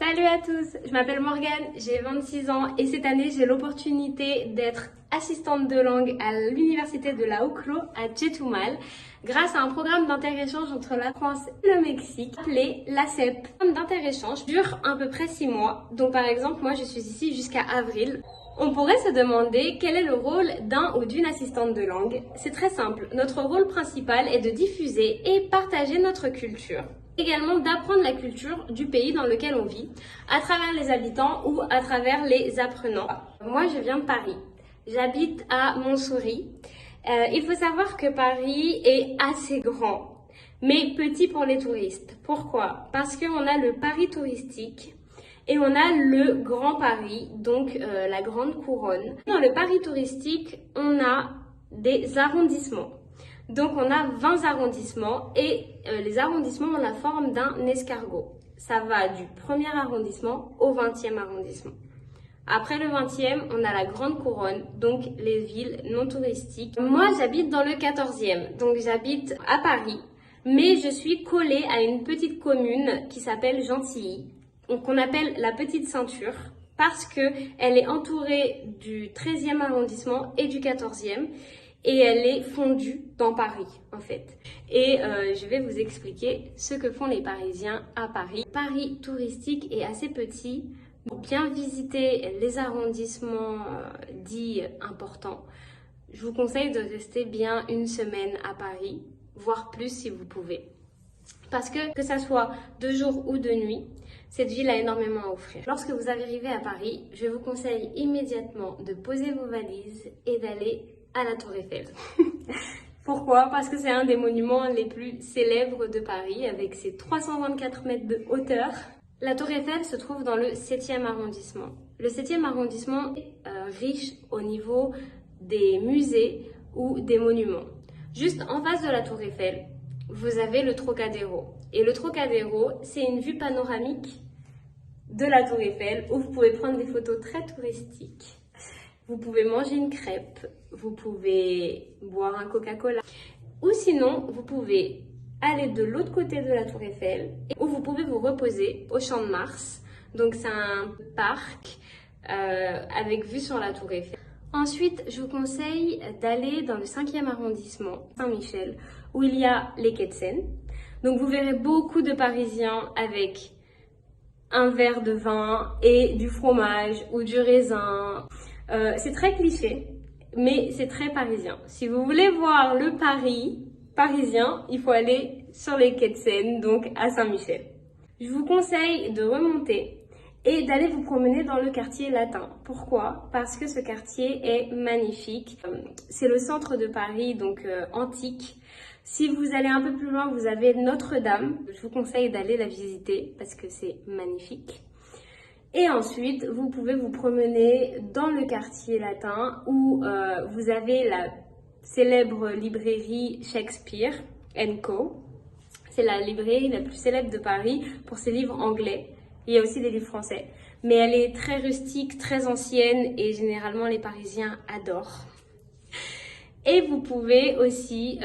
Salut à tous, je m'appelle Morgane, j'ai 26 ans et cette année j'ai l'opportunité d'être assistante de langue à l'université de la Ucro à Chetumal grâce à un programme d'inter-échange entre la France et le Mexique appelé l'ACEP. Le programme d'inter-échange dure à peu près 6 mois, donc par exemple moi je suis ici jusqu'à avril. On pourrait se demander quel est le rôle d'un ou d'une assistante de langue. C'est très simple, notre rôle principal est de diffuser et partager notre culture. Également d'apprendre la culture du pays dans lequel on vit, à travers les habitants ou à travers les apprenants. Moi, je viens de Paris. J'habite à Montsouris. Il faut savoir que Paris est assez grand, mais petit pour les touristes. Pourquoi? Parce qu'on a le Paris touristique et on a le Grand Paris, donc la Grande Couronne. Dans le Paris touristique, on a des arrondissements. Donc on a 20 arrondissements et les arrondissements ont la forme d'un escargot. Ça va du 1er arrondissement au 20e arrondissement. Après le 20e, on a la Grande Couronne, donc les villes non touristiques. Moi, j'habite dans le 14e, donc j'habite à Paris, mais je suis collée à une petite commune qui s'appelle Gentilly, qu'on appelle la Petite Ceinture, parce qu'elle est entourée du 13e arrondissement et du 14e. Et elle est fondue dans Paris, en fait. Et je vais vous expliquer ce que font les Parisiens à Paris. Paris touristique est assez petit. Pour bien visiter les arrondissements dits importants, je vous conseille de rester bien une semaine à Paris, voire plus si vous pouvez. Parce que ça soit de jour ou de nuit, cette ville a énormément à offrir. Lorsque vous arrivez à Paris, je vous conseille immédiatement de poser vos valises et d'aller à la Tour Eiffel. Pourquoi? Parce que c'est un des monuments les plus célèbres de Paris avec ses 324 mètres de hauteur. La Tour Eiffel se trouve dans le 7e arrondissement. Le 7e arrondissement est riche au niveau des musées ou des monuments. Juste en face de la Tour Eiffel, vous avez le Trocadéro. Et le Trocadéro, c'est une vue panoramique de la Tour Eiffel où vous pouvez prendre des photos très touristiques. Vous pouvez manger une crêpe, vous pouvez boire un Coca-Cola ou sinon vous pouvez aller de l'autre côté de la Tour Eiffel où vous pouvez vous reposer au Champ de Mars. Donc c'est un parc avec vue sur la Tour Eiffel. Ensuite, je vous conseille d'aller dans le 5e arrondissement, Saint-Michel, où il y a les quais de Seine. Donc vous verrez beaucoup de Parisiens avec un verre de vin et du fromage ou du raisin. C'est très cliché, mais c'est très parisien. Si vous voulez voir le Paris parisien, il faut aller sur les quais de Seine, donc à Saint-Michel. Je vous conseille de remonter et d'aller vous promener dans le quartier latin. Pourquoi? Parce que ce quartier est magnifique. C'est le centre de Paris, donc antique. Si vous allez un peu plus loin, vous avez Notre-Dame. Je vous conseille d'aller la visiter parce que c'est magnifique. Et ensuite, vous pouvez vous promener dans le quartier latin où vous avez la célèbre librairie Shakespeare & Co. C'est la librairie la plus célèbre de Paris pour ses livres anglais. Il y a aussi des livres français. Mais elle est très rustique, très ancienne et généralement les Parisiens adorent. Et vous pouvez aussi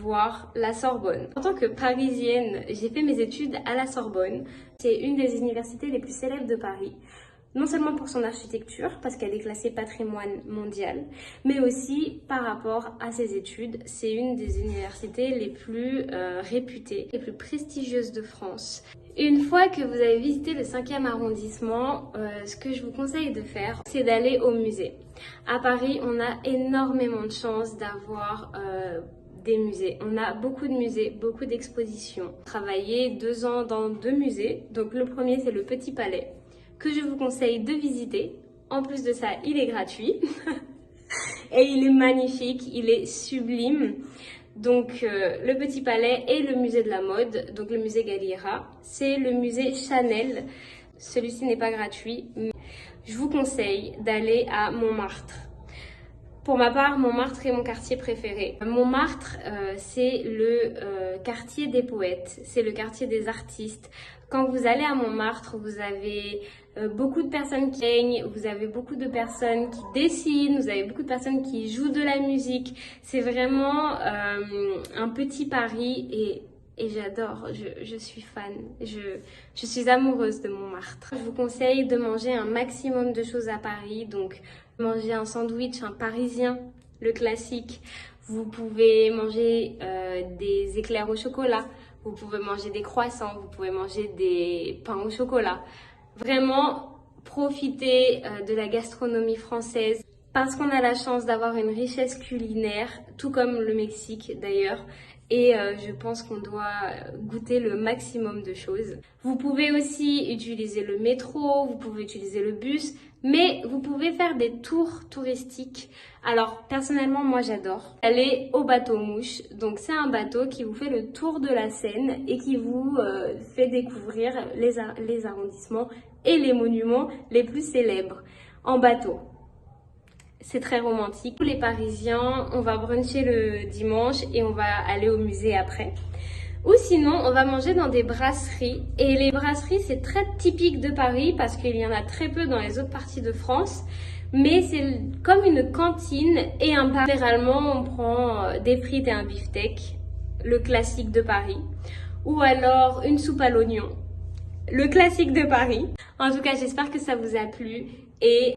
voir la Sorbonne. En tant que Parisienne, j'ai fait mes études à la Sorbonne. C'est une des universités les plus célèbres de Paris. Non seulement pour son architecture, parce qu'elle est classée patrimoine mondial, mais aussi par rapport à ses études. C'est une des universités les plus réputées, les plus prestigieuses de France. Une fois que vous avez visité le 5e arrondissement, ce que je vous conseille de faire, c'est d'aller au musée. À Paris, on a énormément de chance d'avoir des musées. On a beaucoup de musées, beaucoup d'expositions. J'ai travaillé 2 ans dans 2 musées. Donc le premier, c'est le Petit Palais, que je vous conseille de visiter. En plus de ça, il est gratuit. Et il est magnifique, il est sublime. Donc le Petit Palais et le musée de la mode, donc le musée Galliera, c'est le musée Chanel. Celui-ci n'est pas gratuit, mais je vous conseille d'aller à Montmartre. Pour ma part, Montmartre est mon quartier préféré. Montmartre, c'est le quartier des poètes, c'est le quartier des artistes. Quand vous allez à Montmartre, vous avez beaucoup de personnes qui peignent, vous avez beaucoup de personnes qui dessinent, vous avez beaucoup de personnes qui jouent de la musique. C'est vraiment un petit Paris et et j'adore, je suis fan, je suis amoureuse de Montmartre. Je vous conseille de manger un maximum de choses à Paris, donc manger un sandwich, un parisien, le classique. Vous pouvez manger des éclairs au chocolat, vous pouvez manger des croissants, vous pouvez manger des pains au chocolat. Vraiment, profitez de la gastronomie française parce qu'on a la chance d'avoir une richesse culinaire, tout comme le Mexique d'ailleurs. Et je pense qu'on doit goûter le maximum de choses. Vous pouvez aussi utiliser le métro, vous pouvez utiliser le bus, mais vous pouvez faire des tours touristiques. Alors personnellement, moi j'adore aller au bateau mouche. Donc c'est un bateau qui vous fait le tour de la Seine et qui vous fait découvrir les arrondissements et les monuments les plus célèbres en bateau. C'est très romantique. Pour les Parisiens, on va bruncher le dimanche et on va aller au musée après. Ou sinon, on va manger dans des brasseries. Et les brasseries, c'est très typique de Paris parce qu'il y en a très peu dans les autres parties de France. Mais c'est comme une cantine et un bar. Généralement, on prend des frites et un beefsteak, le classique de Paris. Ou alors une soupe à l'oignon, le classique de Paris. En tout cas, j'espère que ça vous a plu et